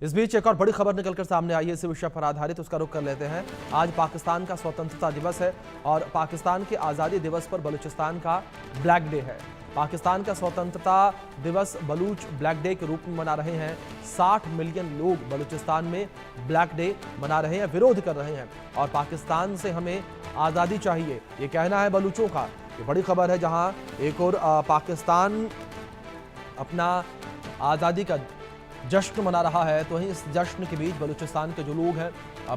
इस बीच एक और बड़ी खबर निकलकर सामने आई है, इसी विषय पर आधारित उसका रुख कर लेते हैं। आज पाकिस्तान का स्वतंत्रता दिवस है और पाकिस्तान के आज़ादी दिवस पर बलूचिस्तान का ब्लैक डे है। पाकिस्तान का स्वतंत्रता दिवस बलूच ब्लैक डे के रूप में मना रहे हैं। 60 मिलियन लोग बलूचिस्तान में ब्लैक डे मना रहे हैं, विरोध कर रहे हैं और पाकिस्तान से हमें आज़ादी चाहिए, ये कहना है बलूचों का। ये बड़ी खबर है, जहां एक और पाकिस्तान अपना आज़ादी का जश्न मना रहा है, तो वहीं इस जश्न के बीच बलूचिस्तान के जो लोग हैं,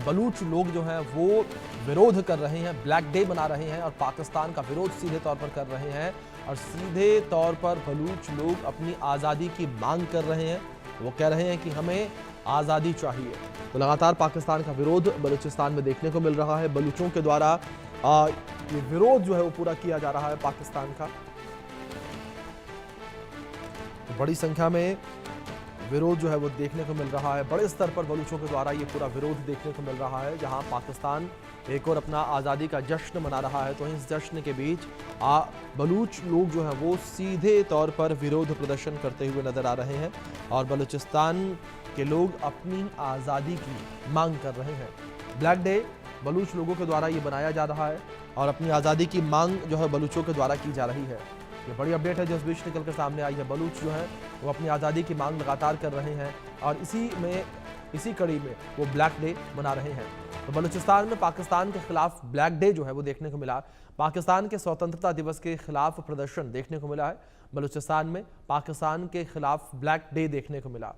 बलूच लोग जो हैं वो विरोध कर रहे हैं, ब्लैक डे मना रहे हैं और पाकिस्तान का विरोध सीधे तौर पर कर रहे हैं और सीधे तौर पर बलूच लोग अपनी आज़ादी की मांग कर रहे हैं। वो कह रहे हैं कि हमें आज़ादी चाहिए। तो लगातार पाकिस्तान का विरोध बलूचिस्तान में देखने को मिल रहा है। बलूचों के द्वारा ये विरोध जो है वो पूरा किया जा रहा है पाकिस्तान का। तो बड़ी संख्या में विरोध जो है वो देखने को मिल रहा है। बड़े स्तर पर बलूचों के द्वारा ये पूरा विरोध देखने को मिल रहा है, जहां पाकिस्तान एक और अपना आज़ादी का जश्न मना रहा है, तो इस जश्न के बीच बलूच लोग जो हैं वो सीधे तौर पर विरोध प्रदर्शन करते हुए नजर आ रहे हैं और बलूचिस्तान के लोग अपनी आज़ादी की मांग कर रहे हैं। ब्लैक डे बलूच लोगों के द्वारा ये बनाया जा रहा है और अपनी आज़ादी की मांग जो है बलूचों के द्वारा की जा रही है। ये बड़ी अपडेट है जो इस बीच निकल कर सामने आई है। बलूच जो है वो अपनी आज़ादी की मांग लगातार कर रहे हैं और इसी कड़ी में वो ब्लैक डे मना रहे हैं। तो बलूचिस्तान में पाकिस्तान के खिलाफ ब्लैक डे जो है वो देखने को मिला। पाकिस्तान के स्वतंत्रता दिवस के खिलाफ प्रदर्शन देखने को मिला है। बलूचिस्तान में पाकिस्तान के खिलाफ ब्लैक डे देखने को मिला।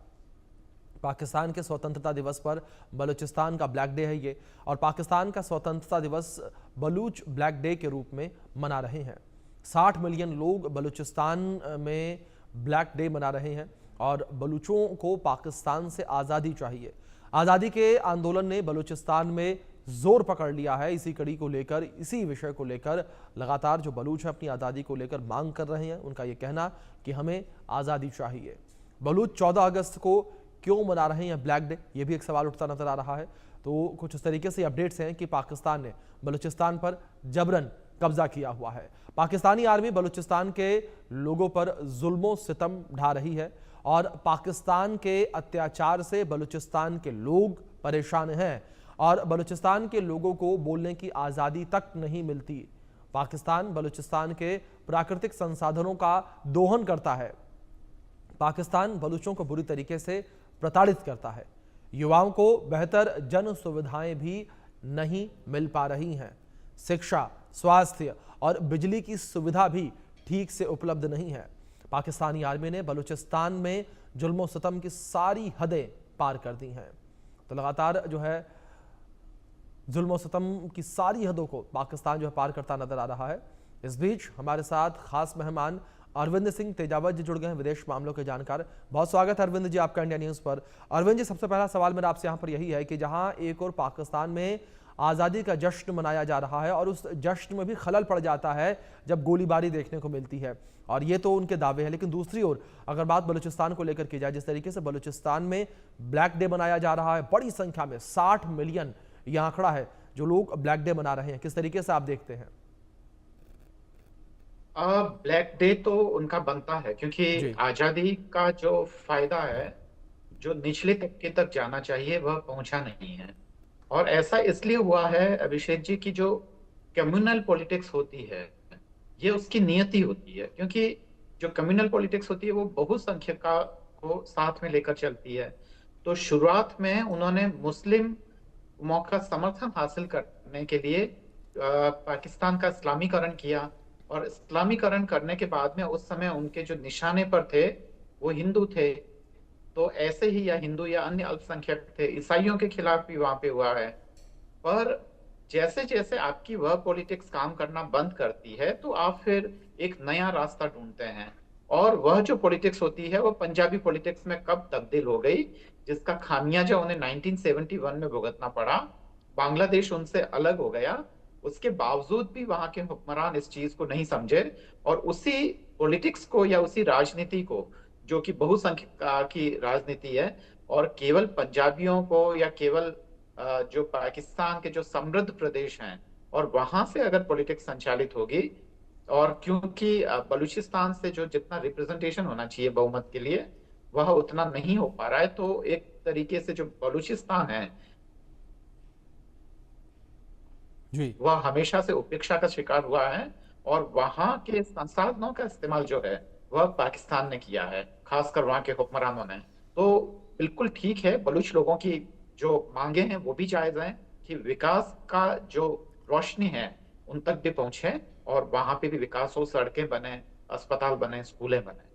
पाकिस्तान के स्वतंत्रता दिवस पर बलूचिस्तान का ब्लैक डे है ये, और पाकिस्तान का स्वतंत्रता दिवस बलूच ब्लैक डे के रूप में मना रहे हैं। 60 मिलियन लोग बलूचिस्तान में ब्लैक डे मना रहे हैं और बलूचों को पाकिस्तान से आज़ादी चाहिए। आज़ादी के आंदोलन ने बलूचिस्तान में जोर पकड़ लिया है। इसी कड़ी को लेकर, इसी विषय को लेकर लगातार जो बलूच है अपनी आज़ादी को लेकर मांग कर रहे हैं। उनका ये कहना कि हमें आज़ादी चाहिए। बलूच 14 अगस्त को क्यों मना रहे हैं ब्लैक डे, ये भी एक सवाल उठता नजर आ रहा है। तो कुछ इस तरीके से अपडेट्स हैं कि पाकिस्तान ने बलूचिस्तान पर जबरन कब्जा किया हुआ है। पाकिस्तानी आर्मी बलूचिस्तान के लोगों पर जुल्मों सितम ढा रही है और पाकिस्तान के अत्याचार से बलूचिस्तान के लोग परेशान हैं और बलूचिस्तान के लोगों को बोलने की आज़ादी तक नहीं मिलती। पाकिस्तान बलूचिस्तान के प्राकृतिक संसाधनों का दोहन करता है। पाकिस्तान बलूचों को बुरी तरीके से प्रताड़ित करता है। युवाओं को बेहतर जन सुविधाएं भी नहीं मिल पा रही हैं। शिक्षा, स्वास्थ्य और बिजली की सुविधा भी ठीक से उपलब्ध नहीं है। पाकिस्तानी आर्मी ने बलूचिस्तान में जुल्म और सितम की सारी हदें पार कर दी हैं। तो लगातार जो है जुल्म और सितम की सारी हदों को पाकिस्तान जो है पार करता नजर आ रहा है। इस बीच हमारे साथ खास मेहमान अरविंद सिंह तेजावत जी जुड़ गए हैं, विदेश मामलों के जानकार। बहुत स्वागत है अरविंद जी आपका इंडिया न्यूज पर। अरविंद जी, सबसे पहला सवाल मेरा आपसे यहाँ पर यही है कि जहाँ एक और पाकिस्तान में आज़ादी का जश्न मनाया जा रहा है और उस जश्न में भी खलल पड़ जाता है जब गोलीबारी देखने को मिलती है, और ये तो उनके दावे हैं, लेकिन दूसरी ओर अगर बात बलूचिस्तान को लेकर की जाए, जिस तरीके से बलूचिस्तान में ब्लैक डे मनाया जा रहा है, बड़ी संख्या में 60 मिलियन यह आंकड़ा है जो लोग ब्लैक डे मना रहे हैं, किस तरीके से आप देखते हैं? ब्लैक डे तो उनका बनता है क्योंकि जी आजादी का जो फायदा है, जो निचले तबके तक जाना चाहिए वह पहुंचा नहीं है। और ऐसा इसलिए हुआ है अभिषेक जी की जो कम्युनल पॉलिटिक्स होती है, ये उसकी नियति होती है। क्योंकि जो कम्युनल पॉलिटिक्स होती है वो बहुसंख्यता को साथ में लेकर चलती है। तो शुरुआत में उन्होंने मुस्लिम मौका समर्थन हासिल करने के लिए पाकिस्तान का इस्लामीकरण किया, और इस्लामीकरण करने के बाद में उस समय उनके जो निशाने पर थे वो हिंदू थे। तो ऐसे ही या हिंदू या अन्य अल्पसंख्यक थे, ईसाइयों के खिलाफ भी वहां पे हुआ है। पर जैसे जैसे आपकी वह पॉलिटिक्स काम करना बंद करती है तो आप फिर एक नया रास्ता ढूंढते हैं, और वह जो पॉलिटिक्स होती है वो पंजाबी पॉलिटिक्स में कब तब्दील हो गई, जिसका खामियाजा उन्हें 1971 में भुगतना पड़ा। बांग्लादेश उनसे अलग हो गया, उसके बावजूद भी वहां के हुक्मरान इस चीज को नहीं समझे और उसी पॉलिटिक्स को या उसी राजनीति को, जो कि बहुसंख्यक की राजनीति है, और केवल पंजाबियों को या केवल जो पाकिस्तान के जो समृद्ध प्रदेश हैं और वहां से अगर पॉलिटिक्स संचालित होगी, और क्योंकि बलूचिस्तान से जो जितना रिप्रेजेंटेशन होना चाहिए बहुमत के लिए वह उतना नहीं हो पा रहा है। तो एक तरीके से जो बलूचिस्तान है जी वह हमेशा से उपेक्षा का शिकार हुआ है, और वहां के संसाधनों का इस्तेमाल जो है वह पाकिस्तान ने किया है, खासकर वहां के हुक्मरानों ने। तो बिल्कुल ठीक है, बलूच लोगों की जो मांगे हैं वो भी जायज हैं कि विकास का जो रोशनी है उन तक भी पहुंचे, और वहां पे भी विकास हो, सड़कें बने, अस्पताल बने, स्कूलें बने।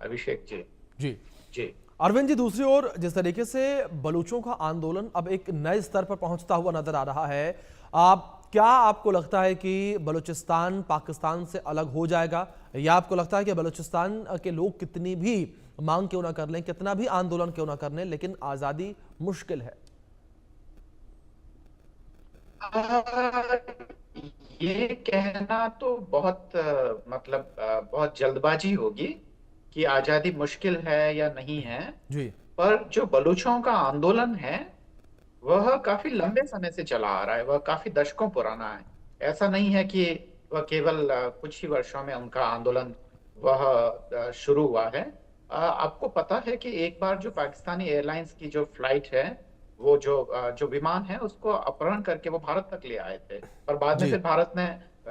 अभिषेक जी। जी। जी। अरविंद जी, दूसरी ओर जिस तरीके से बलूचों का आंदोलन अब एक नए स्तर पर पहुंचता हुआ नजर आ रहा है, आप क्या आपको लगता है कि बलूचिस्तान पाकिस्तान से अलग हो जाएगा, या आपको लगता है कि बलूचिस्तान के लोग कितनी भी मांग क्यों ना कर लें, कितना भी आंदोलन क्यों ना कर लें, लेकिन आजादी मुश्किल है? आ, ये कहना तो बहुत मतलब बहुत जल्दबाजी होगी कि आजादी मुश्किल है या नहीं है। जी पर जो बलूचों का आंदोलन है वह काफी लंबे समय से चला आ रहा है, वह काफी दशकों पुराना है। ऐसा नहीं है कि वह केवल कुछ ही वर्षों में उनका आंदोलन वह शुरू हुआ है। आपको पता है कि एक बार जो पाकिस्तानी एयरलाइंस की जो फ्लाइट है, वो जो विमान है उसको अपहरण करके वो भारत तक ले आए थे, पर बाद में जी फिर भारत ने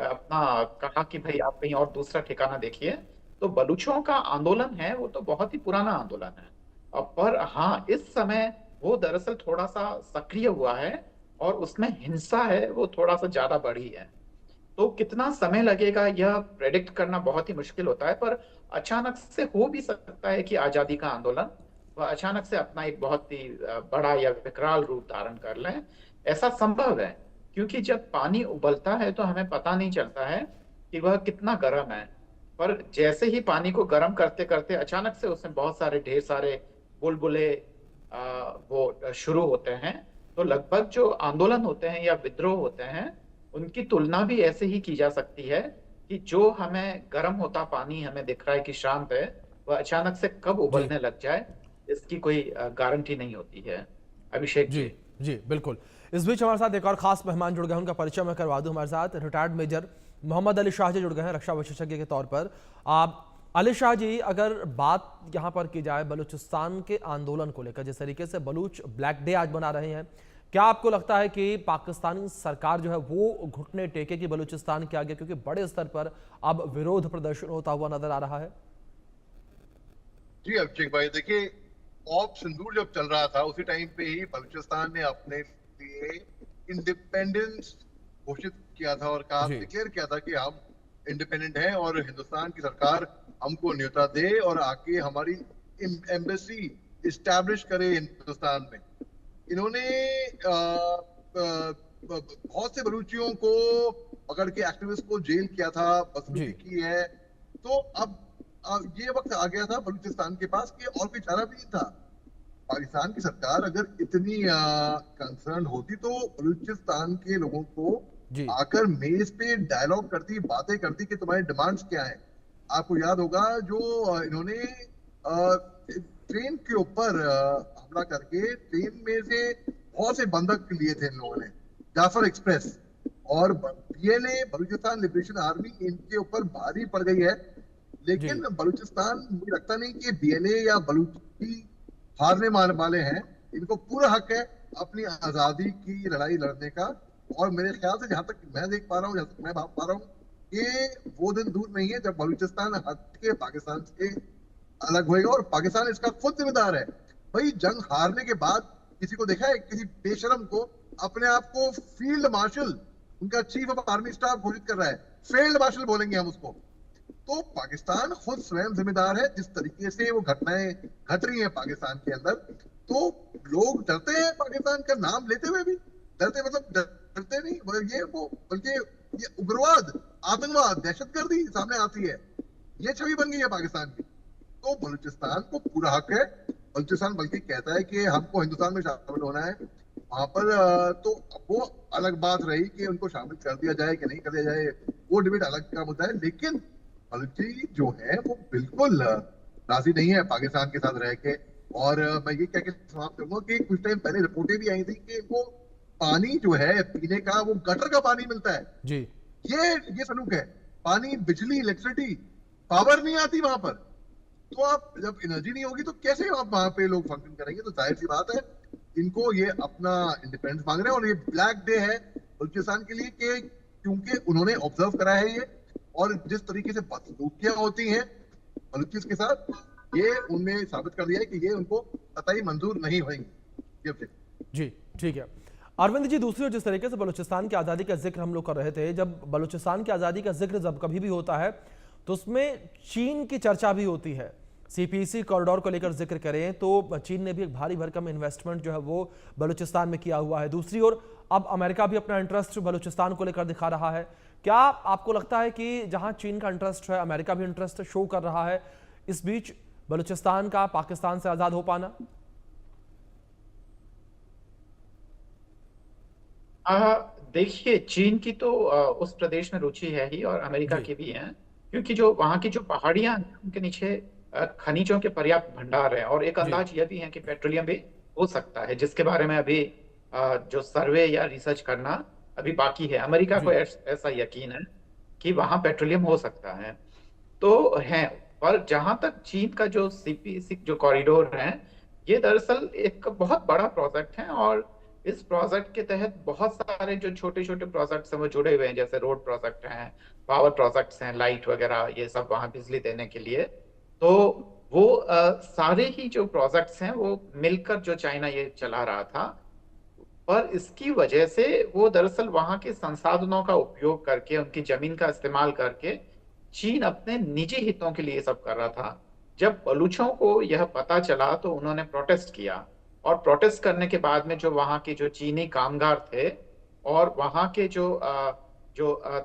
अपना कहा कि भाई आप कहीं और दूसरा ठिकाना देखिए। तो बलूचों का आंदोलन है वो तो बहुत ही पुराना आंदोलन है। पर हाँ, इस समय वो दरअसल थोड़ा सा सक्रिय हुआ है, और उसमें हिंसा है वो थोड़ा सा ज्यादा बढ़ी है। तो कितना समय लगेगा यह प्रेडिक्ट करना बहुत ही मुश्किल होता है, पर अचानक से हो भी सकता है कि आजादी का आंदोलन वह अचानक से अपना एक बहुत ही बड़ा या विकराल रूप धारण कर ले। ऐसा संभव है, क्योंकि जब पानी उबलता है तो हमें पता नहीं चलता है कि वह कितना गर्म है, पर जैसे ही पानी को गर्म करते करते अचानक से उसमें बहुत सारे ढेर सारे बुलबुले वो शुरू होते हैं। तो लगभग जो आंदोलन होते हैं या विद्रोह होते हैं उनकी तुलना भी ऐसे ही की जा सकती है कि जो हमें गर्म होता पानी हमें दिख रहा है कि शांत है, वह अचानक से कब जी उबलने लग जाए इसकी कोई गारंटी नहीं होती है। अभिषेक जी जी। जी बिल्कुल। इस बीच हमारे साथ एक और खास मेहमान जुड़ गए हैं, उनका परिचय मैं करवा दूं। हमारे साथ रिटायर्ड मेजर मोहम्मद अली शाह जी जुड़ गए हैं, रक्षा विशेषज्ञ के तौर पर। आप अली शाह जी, अगर बात यहाँ पर की जाए बलूचिस्तान के आंदोलन को लेकर, जिस तरीके से बलूच ब्लैक डे आज मना रहे हैं, क्या आपको लगता है कि पाकिस्तानी सरकार जो है वो घुटने टेकेगी बलूचिस्तान के आगे, क्योंकि बड़े स्तर पर अब विरोध प्रदर्शन होता हुआ नजर आ रहा है? जी अभिषेक भाई, देखिए, ऑप सिंदूर जब चल रहा था उसी टाइम पे ही बलूचिस्तान ने अपने लिए इंडिपेंडेंस घोषित किया था और कहा, जी डिक्लेयर किया था कि हम इंडिपेंडेंट हैं और हिंदुस्तान की सरकार हमको न्योता दे और आके हमारी एम्बेसी इस्टेब्लिश करे हिंदुस्तान में। इन्होंने बहुत से बलूचियों को पकड़ के, एक्टिविस्ट को जेल किया था, बदसलूकी जी की है। तो अब ये वक्त आ गया था बलूचिस्तान के पास कि और कोई चारा भी नहीं था। पाकिस्तान की सरकार अगर इतनी कंसर्न होती तो बलूचिस्तान के लोगों को जी आकर मेज पे डायलॉग करती, बातें करती कि तुम्हारी डिमांड्स क्या है। आपको याद होगा जो इन्होंने ट्रेन के ऊपर हमला करके ट्रेन में से बहुत से बंधक लिए थे इन लोगों ने, जाफर एक्सप्रेस। और बीएलए, बलूचिस्तान लिबरेशन आर्मी, इनके ऊपर भारी पड़ गई है। जी लेकिन बलूचिस्तान, मुझे लगता नहीं कि बीएलए या बलूची हारने वाले हैं। इनको पूरा हक है अपनी आजादी की लड़ाई लड़ने का। और मेरे ख्याल से, जहां तक मैं देख पा रहा हूँ, जहां तक मैं भाप पा रहा हूँ, कि वो दिन दूर नहीं है जब बलूचिस्तान हट के पाकिस्तान से अलग होएगा, और पाकिस्तान इसका खुद जिम्मेदार है। भाई, जंग हारने के बाद किसी को देखा है, किसी बेशरम को अपने आप को फील्ड मार्शल, उनका चीफ ऑफ आर्मी स्टाफ घोषित कर रहा है? फील्ड मार्शल बोलेंगे हम उसको। तो पाकिस्तान खुद स्वयं जिम्मेदार है जिस तरीके से वो घटनाएं घट रही हैं पाकिस्तान के अंदर। तो लोग डरते हैं पाकिस्तान का नाम लेते हुए भी। डरते मतलब डरते नहीं, बल्कि ये उग्रवाद, आतंकवाद, दहशतगर्दी सामने आती है। ये छवि बन गई है पाकिस्तान की। तो बलूचिस्तान को पूरा हक है। बलूचिस्तान बल्कि कहता है कि हमको हिंदुस्तान में शामिल होना है। वहां पर तो वो अलग बात रही कि उनको शामिल कर दिया जाए कि नहीं कर दिया जाए, वो डिबेट अलग का मुद्दा है। लेकिन बलूची जो है वो बिल्कुल राजी नहीं है पाकिस्तान के साथ रह के। और मैं ये कह के समाप्त करूंगा कि कुछ टाइम पहले रिपोर्टें भी आई थी कि इनको पानी जो है पीने का, वो गटर का पानी मिलता है। जी ये सलूक है। पानी, बिजली, इलेक्ट्रिसिटी, पावर नहीं आती वहां पर। तो आप जब एनर्जी नहीं होगी तो कैसे आप वहां पे लोग फंक्शन करेंगे? तो जाहिर सी बात है इनको ये अपना इंडिपेंडेंस मांग रहे हैं, और ये ब्लैक डे है बलूचिस्तान के लिए कि क्योंकि उन्होंने ऑब्जर्व करा है ये, और जिस तरीके से बदसलूकियां होती हैं बलूचिस के साथ, ये उनने साबित कर दिया है कि ये उनको कतई मंजूर नहीं होंगी। जी ठीक है अरविंद जी, दूसरी ओर जिस तरीके से बलूचिस्तान की आज़ादी का जिक्र हम लोग कर रहे थे, जब बलूचिस्तान की आज़ादी का जिक्र जब कभी भी होता है तो उसमें चीन की चर्चा भी होती है। सीपीसी कॉरिडोर को लेकर जिक्र करें तो चीन ने भी एक भारी भरकम इन्वेस्टमेंट जो है वो बलूचिस्तान में किया हुआ है। दूसरी ओर अब अमेरिका भी अपना इंटरेस्ट बलूचिस्तान को लेकर दिखा रहा है। क्या आपको लगता है कि जहां चीन का इंटरेस्ट है, अमेरिका भी इंटरेस्ट शो कर रहा है, इस बीच बलूचिस्तान का पाकिस्तान से आजाद हो पाना? देखिए, चीन की तो उस प्रदेश में रुचि है ही, और अमेरिका जी की भी है, क्योंकि जो वहाँ की जो पहाड़ियां हैं उनके नीचे खनिजों के पर्याप्त भंडार हैं, और एक जी अंदाज यह भी है कि पेट्रोलियम भी हो सकता है, जिसके बारे में अभी जो सर्वे या रिसर्च करना अभी बाकी है। अमेरिका को जी ऐसा यकीन है कि वहाँ पेट्रोलियम हो सकता है। तो है, पर जहां तक चीन का जो सीपीसी जो कॉरिडोर है, ये दरअसल एक बहुत बड़ा प्रोजेक्ट है, और इस प्रोजेक्ट के तहत बहुत सारे जो छोटे छोटे प्रोजेक्ट्स हैं वो जुड़े हुए हैं, जैसे रोड प्रोजेक्ट हैं, पावर प्रोजेक्ट्स हैं, लाइट वगैरह, ये सब वहां बिजली देने के लिए। तो वो सारे ही जो प्रोजेक्ट्स हैं वो मिलकर जो चाइना ये चला रहा था, पर इसकी वजह से वो दरअसल वहां के संसाधनों का उपयोग करके, उनकी जमीन का इस्तेमाल करके चीन अपने निजी हितों के लिए सब कर रहा था। जब बलूचों को यह पता चला तो उन्होंने प्रोटेस्ट किया, और प्रोटेस्ट करने के बाद में जो वहां के जो चीनी कामगार थे, और वहां के जो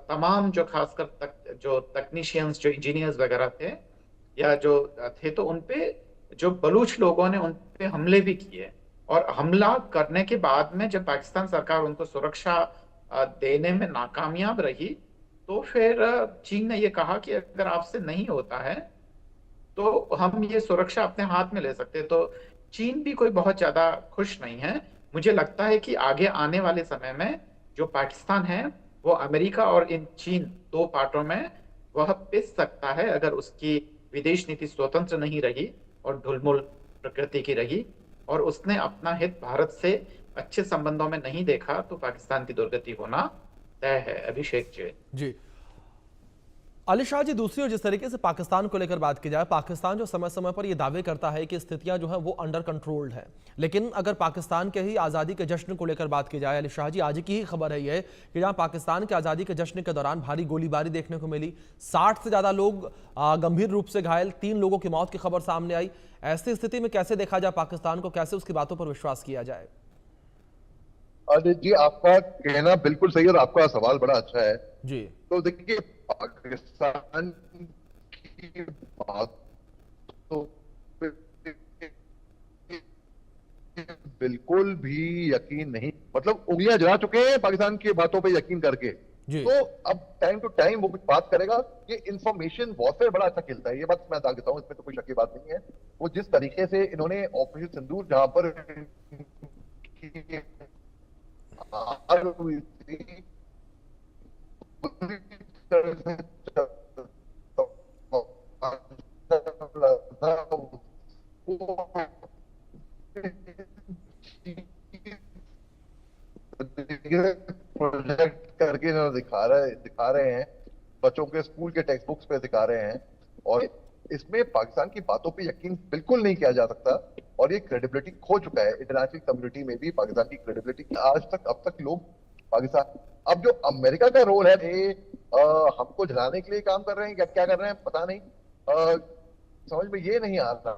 तमाम जो खासकर जो टेक्नीशियंस, जो इंजीनियर्स वगैरह थे, या जो थे, तो उनपे जो बलूच लोगों ने उन पे हमले भी किए। और हमला करने के बाद में जब पाकिस्तान सरकार उनको सुरक्षा देने में नाकामयाब रही, तो फिर चीन ने ये कहा कि अगर आपसे नहीं होता है तो हम ये सुरक्षा अपने हाथ में ले सकते हैं। तो चीन भी कोई बहुत ज्यादा खुश नहीं है। मुझे लगता है कि आगे आने वाले समय में जो पाकिस्तान है वो अमेरिका और इन चीन दो पार्टों में वह पिस सकता है, अगर उसकी विदेश नीति स्वतंत्र नहीं रही और ढुलमुल प्रकृति की रही, और उसने अपना हित भारत से अच्छे संबंधों में नहीं देखा, तो पाकिस्तान की दुर्गति होना तय है। अभिषेक जी अली शाह जी, दूसरी ओर जिस तरीके से पाकिस्तान को लेकर बात की जाए, पाकिस्तान जो समय समय पर यह दावे करता है कि स्थितियां जो है वो अंडर कंट्रोल्ड है, लेकिन अगर पाकिस्तान के ही आज़ादी के जश्न को लेकर बात की जाए, अली शाह जी, आज की ही खबर है ये कि जहां पाकिस्तान के आज़ादी के जश्न के दौरान भारी गोलीबारी देखने को मिली, 60 से ज़्यादा लोग गंभीर रूप से घायल, 3 लोगों की मौत की खबर सामने आई। ऐसी स्थिति में कैसे देखा जाए पाकिस्तान को, कैसे उसकी बातों पर विश्वास किया जाए? अरे जी, आपका कहना बिल्कुल सही और आपका सवाल बड़ा अच्छा है। जी तो देखिए, पाकिस्तान की बातों पे बिल्कुल भी यकीन नहीं, मतलब उंगलियां जला चुके हैं पाकिस्तान की बातों पे यकीन करके। जी तो अब टाइम टू टाइम वो कुछ बात करेगा। ये इंफॉर्मेशन वॉरफेयर बड़ा अच्छा खेलता है, ये बात मैं दाग देता हूँ, इसमें तो कोई शक की बात नहीं है। वो जिस तरीके से इन्होंने ऑपरेशन सिंदूर, जहां पर हार हुई थी, पूरी तरह से प्रोजेक्ट करके इन्होंने दिखा रहे हैं, बच्चों के स्कूल के टेक्स्ट बुक्स पे दिखा रहे हैं, और इसमें पाकिस्तान की बातों पे यकीन बिल्कुल नहीं किया जा सकता, और ये क्रेडिबिलिटी खो चुका है इंटरनेशनल कम्युनिटी में भी। पाकिस्तान की क्रेडिबिलिटी आज तक, अब तक लोग पाकिस्तान, अब जो अमेरिका का रोल है, हमको जलाने के लिए काम कर रहे हैं, क्या कर रहे हैं पता नहीं, समझ में ये नहीं आता।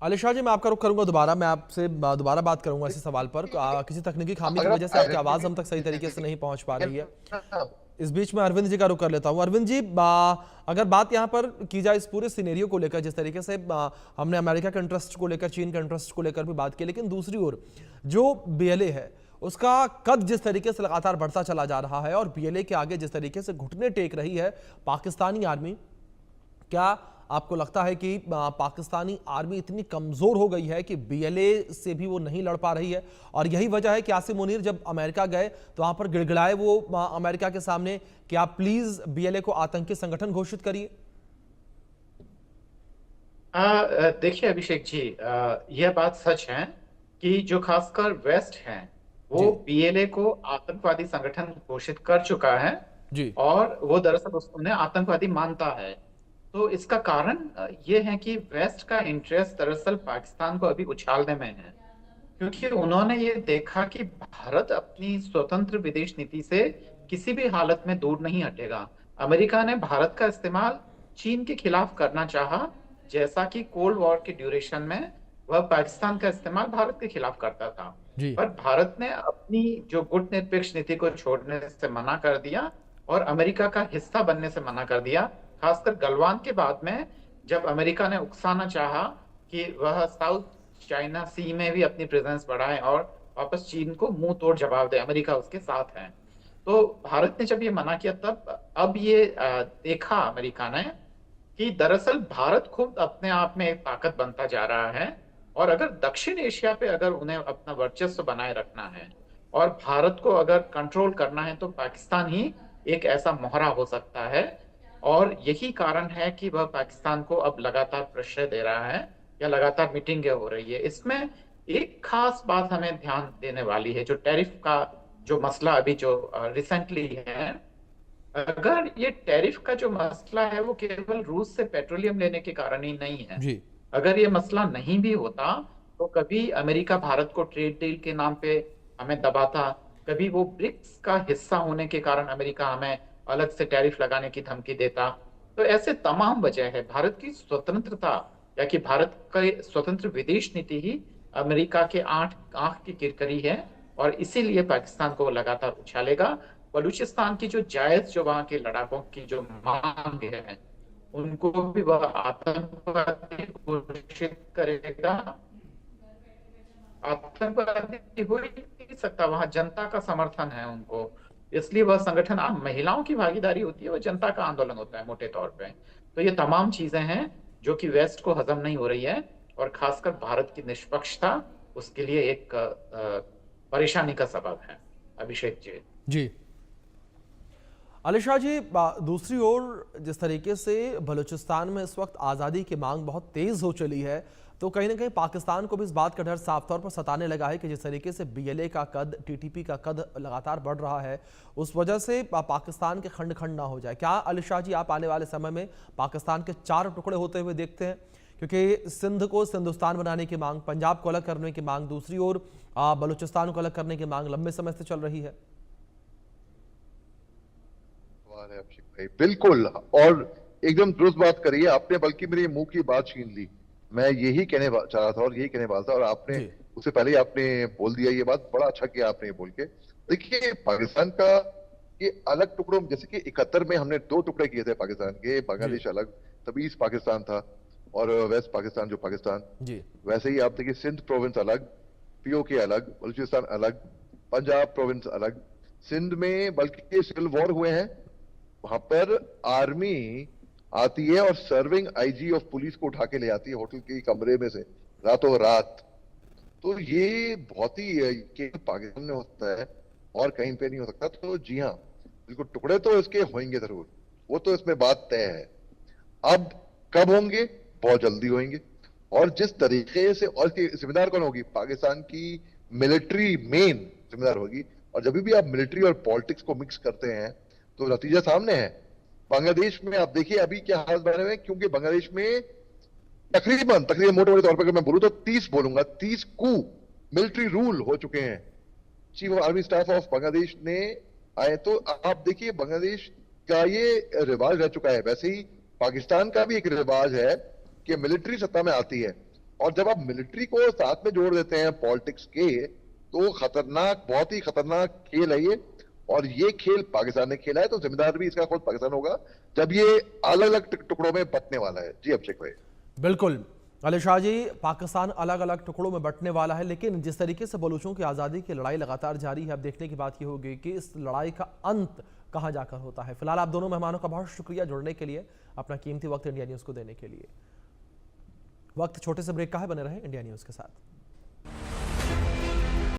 अली शाह जी, मैं आपका रुख करूंगा दोबारा, मैं आपसे दोबारा बात करूंगा इसी सवाल पर। किसी तकनीकी खामी की वजह से आपकी आवाज हम तक सही तरीके से नहीं पहुंच पा रही है। इस बीच में अरविंद जी का रुख कर लेता हूं। अरविंद जी, अगर बात यहां पर की जाए इस पूरे सिनेरियो को लेकर, जिस तरीके से हमने अमेरिका के इंटरेस्ट को लेकर, चीन के इंटरेस्ट को लेकर भी बात की, लेकिन दूसरी ओर जो बीएलए है उसका कद जिस तरीके से लगातार बढ़ता चला जा रहा है, और बीएलए के आगे जिस तरीके से घुटने टेक रही है पाकिस्तानी आर्मी, क्या आपको लगता है कि पाकिस्तानी आर्मी इतनी कमज़ोर हो गई है कि बीएलए से भी वो नहीं लड़ पा रही है, और यही वजह है कि आसिम मुनीर जब अमेरिका गए तो वहाँ पर गिड़गिड़ाए वो अमेरिका के सामने कि आप प्लीज़ बीएलए को आतंकी संगठन घोषित करिए? देखिए अभिषेक जी, यह बात सच है कि जो खासकर वेस्ट है वो जी बीएलए को आतंकवादी संगठन घोषित कर चुका है जी और वो दरअसल उन्हें आतंकवादी मानता है। तो इसका कारण ये है कि वेस्ट का इंटरेस्ट दरअसल पाकिस्तान को अभी उछालने में है, क्योंकि उन्होंने ये देखा कि भारत अपनी स्वतंत्र विदेश नीति से किसी भी हालत में दूर नहीं हटेगा। अमेरिका ने भारत का इस्तेमाल चीन के खिलाफ करना चाहा, जैसा कि कोल्ड वॉर के ड्यूरेशन में वह पाकिस्तान का इस्तेमाल भारत के खिलाफ करता था। जी पर भारत ने अपनी जो गुटनिरपेक्ष नीति को छोड़ने से मना कर दिया और अमेरिका का हिस्सा बनने से मना कर दिया। खासकर गलवान के बाद में जब अमेरिका ने उकसाना चाहा कि वह साउथ चाइना सी में भी अपनी प्रेजेंस बढ़ाए और वापस चीन को मुंह तोड़ जवाब दे, अमेरिका उसके साथ है। तो भारत ने जब ये मना किया तब अब ये देखा अमेरिका ने कि दरअसल भारत खुद अपने आप में एक ताकत बनता जा रहा है, और अगर दक्षिण एशिया पे अगर उन्हें अपना वर्चस्व बनाए रखना है और भारत को अगर कंट्रोल करना है तो पाकिस्तान ही एक ऐसा मोहरा हो सकता है। और यही कारण है कि वह पाकिस्तान को अब लगातार प्रश्रय दे रहा है या लगातार मीटिंगें हो रही है। इसमें एक खास बात हमें ध्यान देने वाली है, जो टैरिफ का जो मसला अभी जो रिसेंटली है। अगर ये टैरिफ का जो मसला है वो केवल रूस से पेट्रोलियम लेने के कारण ही नहीं है। जी अगर ये मसला नहीं भी होता तो कभी अमेरिका भारत को ट्रेड डील के नाम पे हमें दबाता, कभी वो ब्रिक्स का हिस्सा होने के कारण अमेरिका हमें अलग से टैरिफ लगाने की धमकी देता। तो ऐसे तमाम वजह है। भारत की स्वतंत्रता या कि भारत का स्वतंत्र विदेश नीति ही अमेरिका के आंख की किरकिरी है, और इसीलिए पाकिस्तान को वो लगातार उछालेगा। बलूचिस्तान की जो जायज जो वहां के लड़ाकों की जो मांग है उनको भी वह आतंकवादी घोषित करेगा। आतंकवादी हो ही नहीं सकता, वहां जनता का समर्थन है उनको, इसलिए वह संगठन, महिलाओं की भागीदारी होती है, वह जनता का आंदोलन होता है मोटे तौर पे। तो ये तमाम चीजें हैं जो कि वेस्ट को हजम नहीं हो रही है, और खासकर भारत की निष्पक्षता उसके लिए एक परेशानी का सबब है। अभिषेक जी जी अलीशाह जी, दूसरी ओर जिस तरीके से बलूचिस्तान में इस वक्त आज़ादी की मांग बहुत तेज़ हो चली है, तो कहीं ना कहीं पाकिस्तान को भी इस बात का डर साफ तौर पर सताने लगा है कि जिस तरीके से बीएलए का कद, टीटीपी का कद लगातार बढ़ रहा है, उस वजह से पाकिस्तान के खंड खंड ना हो जाए। क्या अलीशाह जी आप आने वाले समय में पाकिस्तान के 4 टुकड़े होते हुए देखते हैं? क्योंकि सिंध को हिंदुस्तान बनाने की मांग, पंजाब को अलग करने की मांग, दूसरी ओर बलूचिस्तान को अलग करने की मांग लंबे समय से चल रही है। अभिषेक भाई बिल्कुल, और एकदम दुरुस्त बात करी है आपने, बल्कि मेरे मुंह की बात छीन ली। मैं यही कहने चाह रहा था और यही कहने वाला था, और आपने उससे पहले ही आपने बोल दिया ये बात। बड़ा अच्छा किया आपने बोल के। देखिए पाकिस्तान का ये अलग टुकड़ों, जैसे कि 71 में हमने 2 टुकड़े किए थे पाकिस्तान के, बांग्लादेश अलग, तभी ईस्ट पाकिस्तान था, और वेस्ट पाकिस्तान जो पाकिस्तान, वैसे ही आप देखिए सिंध प्रोविंस अलग, पीओके अलग, बलूचिस्तान अलग, पंजाब प्रोविंस अलग। सिंध में बल्कि सिविल वॉर हुए हैं, वहां पर आर्मी आती है और सर्विंग आईजी ऑफ पुलिस को उठा के ले आती है होटल के कमरे में से रातों रात। तो ये बहुत ही पाकिस्तान में होता है और कहीं पे नहीं हो सकता। तो जी हाँ, बिल्कुल टुकड़े तो इसके होंगे जरूर, वो तो इसमें बात तय है। अब कब होंगे? बहुत जल्दी होंगे। और जिस तरीके से, और इसकी जिम्मेदार कौन होगी? पाकिस्तान की मिलिट्री मेन जिम्मेदार होगी। और जब भी आप मिलिट्री और पॉलिटिक्स को मिक्स करते हैं तो नतीजा सामने है। बांग्लादेश में आप देखिए अभी क्या हालत बने हुए हैं, क्योंकि बांग्लादेश में तकरीबन मोटे मोटे तौर पर अगर मैं बोलूं तो 30 कू मिलिट्री रूल हो चुके हैं। Chief of army staff of Bangladesh ने आए, तो आप देखिए बांग्लादेश का ये रिवाज रह चुका है। वैसे ही पाकिस्तान का भी एक रिवाज है कि मिलिट्री सत्ता में आती है, और जब आप मिलिट्री को साथ में जोड़ देते हैं पॉलिटिक्स के, तो खतरनाक, बहुत ही खतरनाक खेल है ये। और ये खेल पाकिस्तान ने खेला है, तो जिम्मेदार भी इसका खुद पाकिस्तान होगा जब ये अलग अलग टुकड़ों में बंटने वाला है। जी अभिषेक भाई बिल्कुल। अली शाह जी, पाकिस्तान अलग अलग टुकड़ों में बंटने वाला है, लेकिन जिस तरीके से बलूचों की आज़ादी की लड़ाई लगातार जारी है, अब देखने की बात यह होगी कि इस लड़ाई का अंत कहां जाकर होता है। फिलहाल आप दोनों मेहमानों का बहुत शुक्रिया जुड़ने के लिए, अपना कीमती वक्त इंडिया न्यूज़ को देने के लिए। वक्त छोटे से ब्रेक का है, बने रहे इंडिया न्यूज़ के साथ।